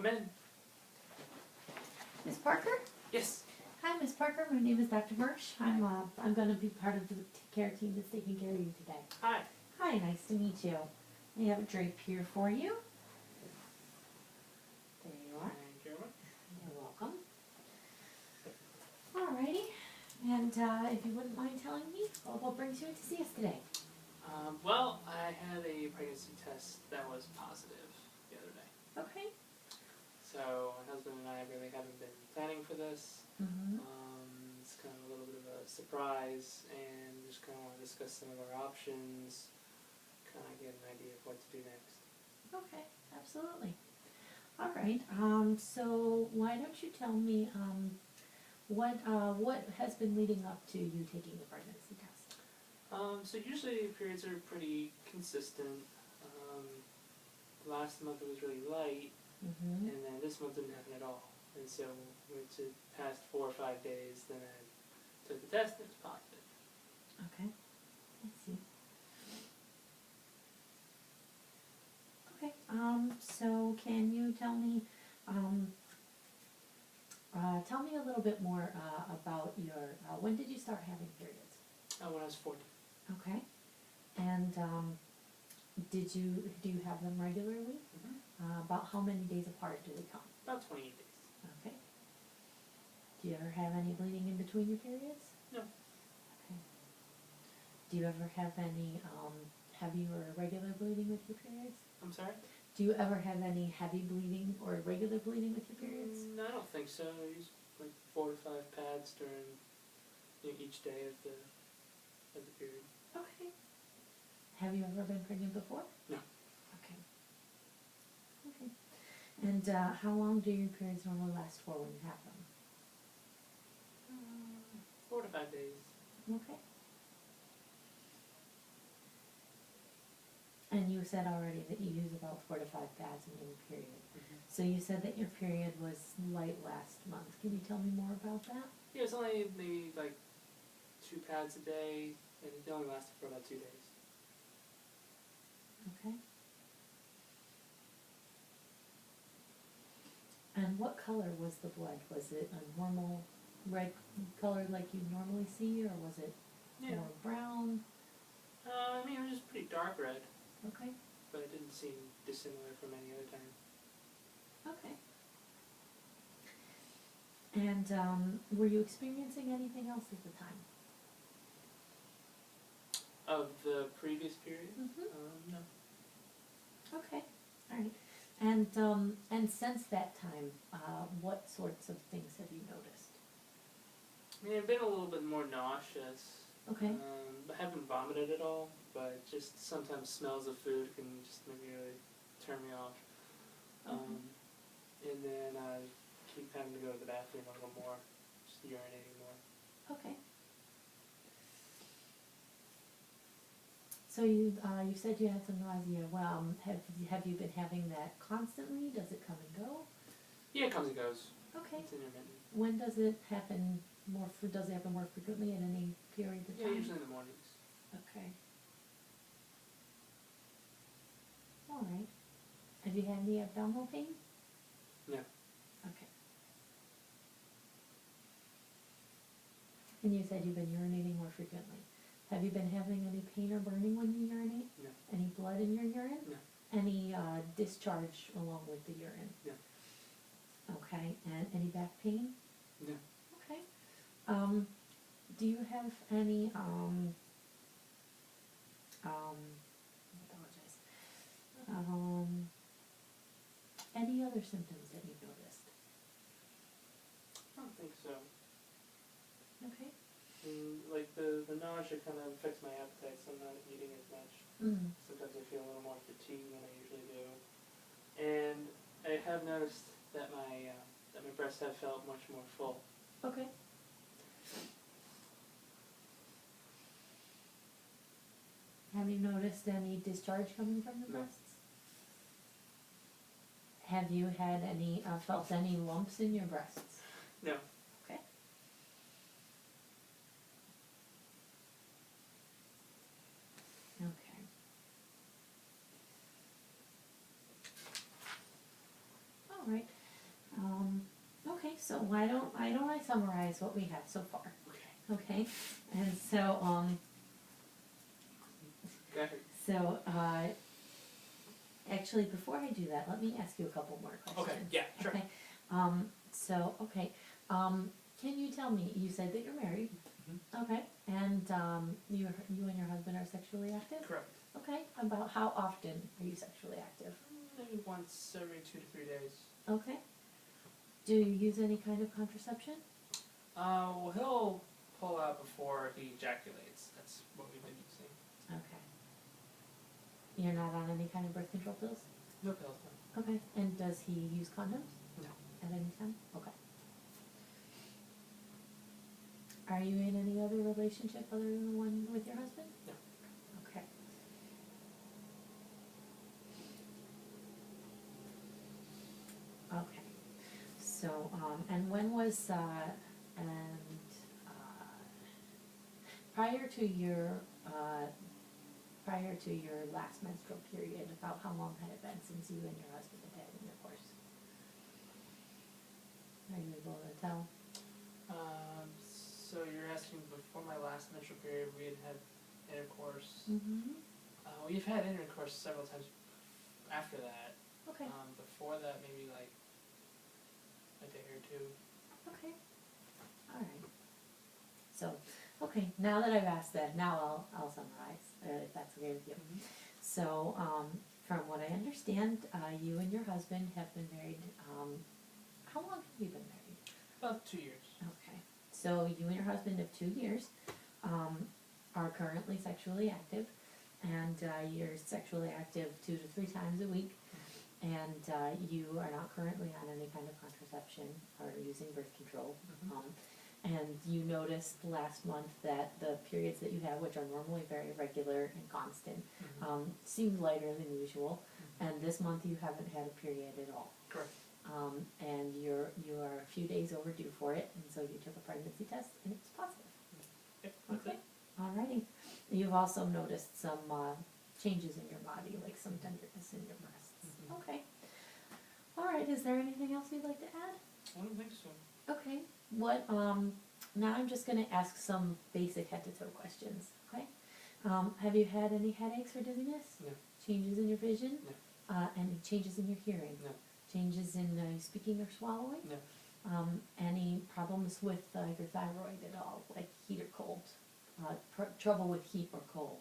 Come in. Miss Parker? Yes. Hi, Miss Parker. My name is Dr. Marsh. I'm going to be part of the care team that's taking care of you today. Hi. Hi, nice to meet you. I have a drape here for you. There you are. Thank you very much. You're welcome. Alrighty. And if you wouldn't mind telling me what brings you in to see us today? Well, I had a pregnancy test that was positive the other day. Okay. So my husband and I really haven't been planning for this. Mm-hmm. It's kind of a little bit of a surprise, and just kind of want to discuss some of our options, kind of get an idea of what to do next. Okay, absolutely. All right. So why don't you tell me what has been leading up to you taking the pregnancy test? So usually periods are pretty consistent. Last month it was really light, Mm-hmm. and then this month didn't happen at all. And so went to past 4 or 5 days, then I took the test and it was positive. Okay. I see. Okay. So can you tell me a little bit more about your when did you start having periods? When I was 40. Okay. And do you have them regularly? About how many days apart do they come? About 28 days. Okay. Do you ever have any bleeding in between your periods? No. Okay. Do you ever have any heavy or irregular bleeding with your periods? I'm sorry? Do you ever have any heavy bleeding or irregular bleeding with your periods? No, I don't think so. I use like 4 to 5 pads during each day of the period. Okay. Have you ever been pregnant before? No. Okay. Okay. And how long do your periods normally last for when you have them? 4 to 5 days. Okay. And you said already that you use about 4 to 5 pads in your period. So you said that your period was light last month. Can you tell me more about that? Yeah, it's only maybe like 2 pads a day, and it only lasted for about 2 days. Okay. And what color was the blood? Was it a normal red color like you normally see, or was it more brown? I mean, it was just pretty dark red, Okay. but it didn't seem dissimilar from any other time. Okay. And were you experiencing anything else at the time? Of the previous period? Mm-hmm. No. Okay. All right. And since that time, what sorts of things have you noticed? I mean, I've been a little bit more nauseous. Okay. I haven't vomited at all, but just sometimes smells of food can just maybe really turn me off. And then I keep having to go to the bathroom a little more, just urinating more. Okay. So you said you had some nausea. Well, have you been having that constantly? Does it come and go? Yeah, it comes and goes. Okay. It's intermittent. When does it happen more? Does it happen more frequently at any period of time? Yeah, usually in the mornings. Okay. All right. Have you had any abdominal pain? No. Okay. And you said you've been urinating more frequently. Have you been having any pain or burning when you urinate? No. Any blood in your urine? No. Any discharge along with the urine? No. Okay. And any back pain? No. Okay. Do you have any any other symptoms that you've noticed? I don't think so. Okay. Like the nausea kind of affects my appetite, so I'm not eating as much. Sometimes I feel a little more fatigued than I usually do. And I have noticed that my breasts have felt much more full. Okay. Have you noticed any discharge coming from the No. breasts? Have you had any felt any lumps in your breasts? No. Okay. Okay. All right. so why don't I summarize what we have so far? Okay. Okay, and so Go ahead. so actually before I do that, let me ask you a couple more questions. Okay. Yeah. Sure. Okay. Can you tell me? You said that you're married. Mhm. Okay, and you and your husband are sexually active. Correct. Okay, about how often are you sexually active? Maybe once every 2 to 3 days. Okay. Do you use any kind of contraception? Well, he'll pull out before he ejaculates. That's what we've been using. Okay. You're not on any kind of birth control pills? No pills. No. Okay. And does he use condoms? No. At any time? Okay. Are you in any other relationship other than the one with your husband? No. Okay. Okay. So, and when was, prior to your last menstrual period, about how long had it been since you and your husband had had intercourse? Are you able to tell? So you're asking before my last menstrual period we had had intercourse. Mm-hmm. We've had intercourse several times after that. Okay. Before that, maybe like a day or two. Okay. All right. So, okay, now that I've asked that, now I'll summarize, if that's okay with you. Mm-hmm. So, from what I understand, you and your husband have been married, how long have you been married? About 2 years. Okay. So you and your husband of 2 years, are currently sexually active, and, you're sexually active 2 to 3 times a week, and, you are not currently on any kind of contraception or using birth control. Mhm. And you noticed last month that the periods that you have, which are normally very regular and constant, Mhm. seemed lighter than usual, Mhm. and this month you haven't had a period at all. Correct. And you are a few days overdue for it, and so you took a pregnancy test, and it was positive. Yep. That's Okay. it. Alrighty. You've also noticed some changes in your body, like some tenderness in your breasts. Mhm. Okay. Alright, is there anything else you'd like to add? I don't think so. Okay. What, now I'm just gonna ask some basic head to toe questions, okay? Have you had any headaches or dizziness? No. Changes in your vision? No. Any changes in your hearing? No. Changes in speaking or swallowing? No. Any problems with your thyroid at all, like heat or cold? Trouble with heat or cold?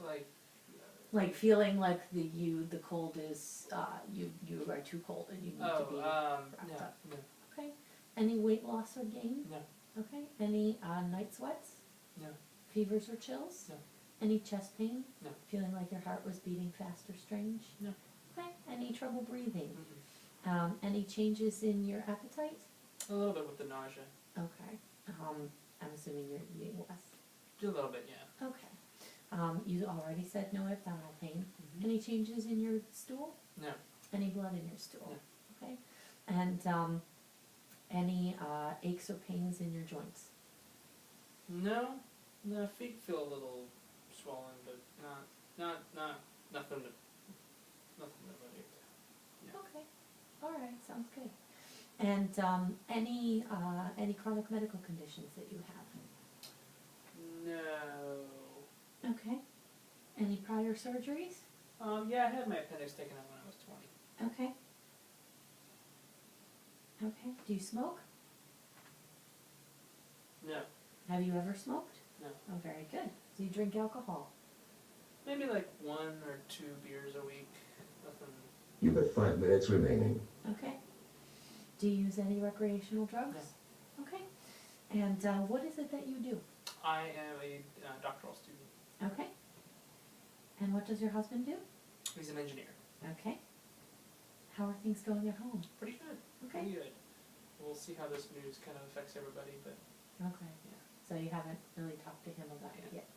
Like. Like feeling like the cold is, you are too cold and you need to be No. wrapped up. No. Okay. Any weight loss or gain? No. Okay. Any night sweats? No. Fevers or chills? No. Any chest pain? No. Feeling like your heart was beating fast or strange? No. Okay. Any trouble breathing? Mm-mm. Any changes in your appetite? A little bit with the nausea. Okay. I'm assuming you're eating less. A little bit, yeah. Okay. You already said no abdominal pain. Mhm. Any changes in your stool? No. Any blood in your stool? No. Okay. And any aches or pains in your joints? No. No. Feet feel a little swollen, but nothing to really. Yeah. Okay. All right. Sounds good. And any chronic medical conditions that you have? No. Okay. Any prior surgeries? Yeah, I had my appendix taken out when I was 20. Okay. Okay. Do you smoke? No. Have you ever smoked? No. Oh, very good. Do you drink alcohol? Maybe like 1 or 2 beers a week. Nothing. You have 5 minutes remaining. Okay. Do you use any recreational drugs? No. Okay. And what is it that you do? I am a doctoral student. Okay. And what does your husband do? He's an engineer. Okay. How are things going at home? Pretty good. Okay. Pretty good. We'll see how this news kind of affects everybody, but Okay. yeah. So you haven't really talked to him about it Yeah. yet?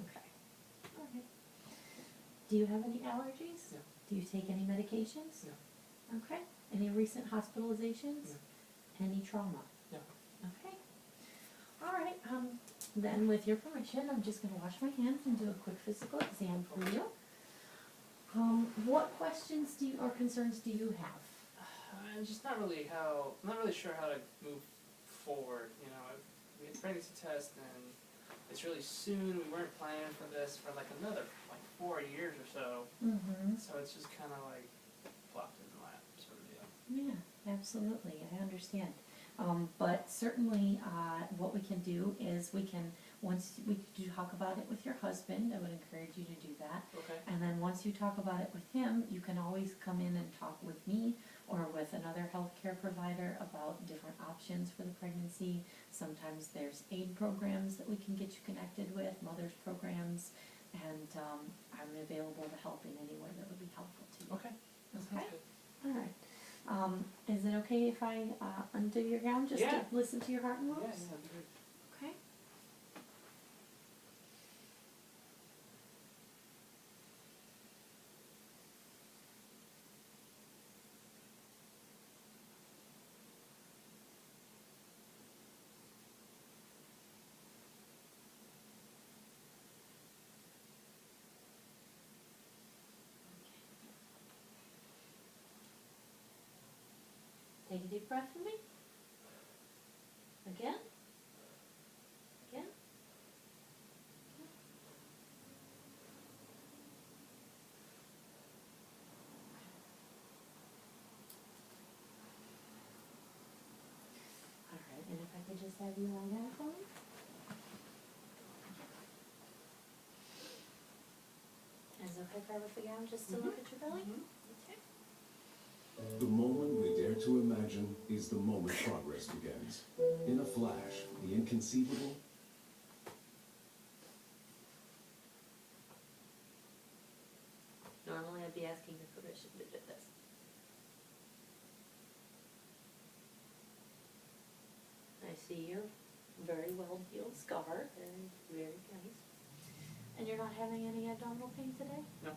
Okay. All right. Do you have any allergies? No. Do you take any medications? No. Okay. Any recent hospitalizations? No. Any trauma? No. Okay. All right. Then with your permission, I'm just going to wash my hands and do a quick physical exam for you. What questions or concerns do you have? I'm just not really sure how to move forward. You know, we had a pregnancy test, and it's really soon. We weren't planning for this for like another 4 years or so. So it's just kind of like plopped in the lap, sort of deal. Yeah, absolutely, I understand. But certainly, what we can do is once we do talk about it with your husband, I would encourage you to do that. Okay. And then once you talk about it with him, you can always come in and talk with me or with another healthcare provider about different options for the pregnancy. Sometimes there's aid programs that we can get you connected with, mother's programs, and I'm available to help in any way that would be helpful to you. Okay. That sounds Okay. good. All right. Is it okay if I undo your gown just Yeah. to listen to your heart and Yeah, lungs? that'd be good. Okay. Take a deep breath for me. Again. Again. All right, and if I could just have you lie down for me. Is it okay if I lift the gown just to look at your belly? Okay. The moment we dare to imagine is the moment progress begins. In a flash, the inconceivable Normally I'd be asking your permission to do this. I see your very well healed scar, very, very nice. And you're not having any abdominal pain today? No.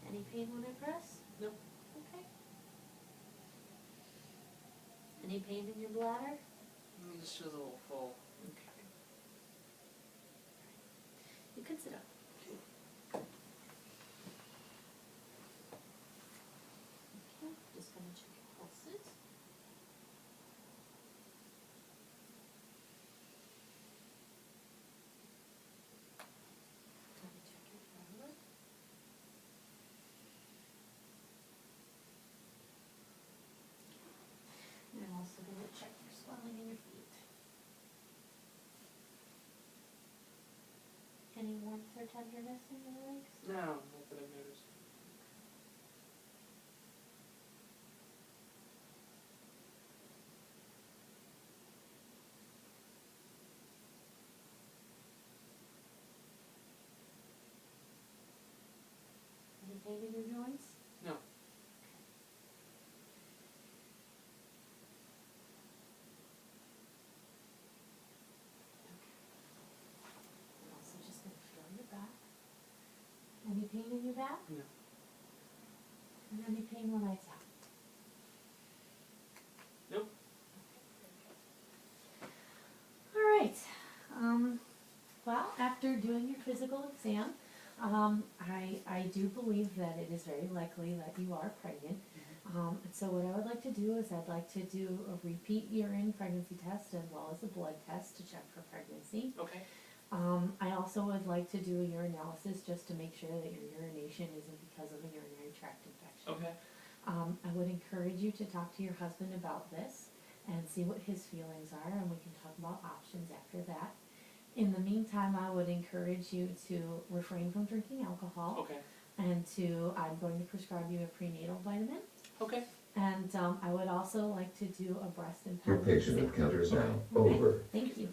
Any pain when I press? No. Okay. Any pain in your bladder? It just feels a little full. Okay. You can sit up. Okay, just gonna check your pulses. Gonna check your thyroid. And I'm also gonna check your swelling in your feet. Any warmth or tenderness in your legs? No, not that I've noticed. Any pain in your joints? No. I'm also just gonna feel your back. Any pain in your back? No. And any pain when I tap? Nope. All right. Well, after doing your physical exam, I do believe that it is very likely that you are pregnant. And so what I would like to do is I'd like to do a repeat urine pregnancy test as well as a blood test to check for pregnancy. Okay. I also would like to do a urinalysis just to make sure that your urination isn't because of a urinary tract infection. Okay. I would encourage you to talk to your husband about this and see what his feelings are, and we can talk about options after that. In the meantime, I would encourage you to refrain from drinking alcohol, Okay. and I'm going to prescribe you a prenatal vitamin. Okay. And I would also like to do a breast and Your pelvic patient exam. encounters now Okay. over. Thank you.